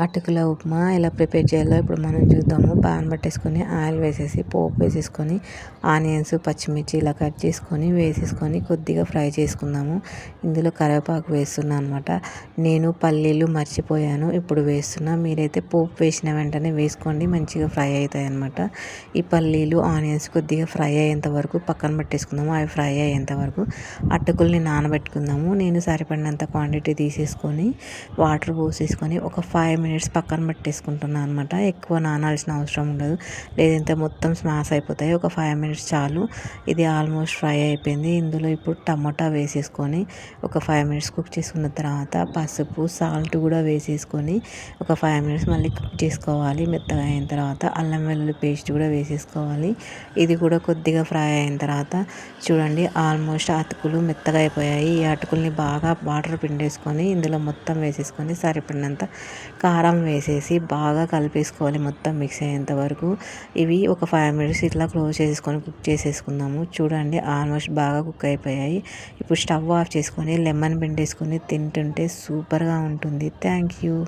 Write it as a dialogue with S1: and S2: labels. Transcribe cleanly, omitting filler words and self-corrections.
S1: అటుకుల ఉప్మా ఎలా ప్రిపేర్ చేయాలో ఇప్పుడు మనం చూద్దాము. పాన్ పట్టేసుకొని ఆయిల్ వేసేసి పోపు వేసేసుకొని ఆనియన్స్ పచ్చిమిర్చి ఇలా కట్ చేసుకొని వేసేసుకొని కొద్దిగా ఫ్రై చేసుకుందాము. ఇందులో కరివేపాకు వేస్తున్నాను అనమాట. నేను పల్లీలు మర్చిపోయాను, ఇప్పుడు వేస్తున్నా. మీరైతే పోపు వేసిన వెంటనే వేసుకోండి, మంచిగా ఫ్రై అవుతాయి అనమాట. ఈ పల్లీలు ఆనియన్స్ కొద్దిగా ఫ్రై అయ్యేంత వరకు పక్కన పెట్టేసుకుందాము. అవి ఫ్రై అయ్యేంత వరకు అటుకుల్ని నానబెట్టుకుందాము. నేను సరిపడినంత క్వాంటిటీ తీసేసుకొని వాటర్ పోసేసుకొని ఒక 5 minutes పక్కన పెట్టేసుకుంటున్నాను అనమాట. ఎక్కువ నానాల్సిన అవసరం ఉండదు, లేదంటే మొత్తం స్మాష్ అయిపోతాయి. ఒక 5 minutes చాలు. ఇది ఆల్మోస్ట్ ఫ్రై అయిపోయింది. ఇందులో ఇప్పుడు టమాటా వేసేసుకొని ఒక 5 minutes కుక్ చేసుకున్న తర్వాత పసుపు సాల్ట్ కూడా వేసేసుకొని ఒక 5 minutes మళ్ళీ కుక్ చేసుకోవాలి. మెత్తగా అయిన తర్వాత అల్లం వెల్లుల్లి పేస్ట్ కూడా వేసేసుకోవాలి. ఇది కూడా కొద్దిగా ఫ్రై అయిన తర్వాత చూడండి, ఆల్మోస్ట్ అటుకులు మెత్తగా అయిపోయాయి. ఈ అటుకుల్ని బాగా వాటర్ పిండేసుకొని ఇందులో మొత్తం వేసేసుకొని సరిపడినంత కారం వేసేసి బాగా కలిపేసుకోవాలి మొత్తం మిక్స్ అయ్యేంత వరకు. ఇవి ఒక 5 minutes ఇట్లా క్లోజ్ చేసుకొని కుక్ చేసేసుకుందాము. చూడండి, ఆల్మోస్ట్ బాగా కుక్ అయిపోయాయి. ఇప్పుడు స్టవ్ ఆఫ్ చేసుకొని లెమన్ పిండేసుకొని తింటుంటే సూపర్గా ఉంటుంది. Thank you.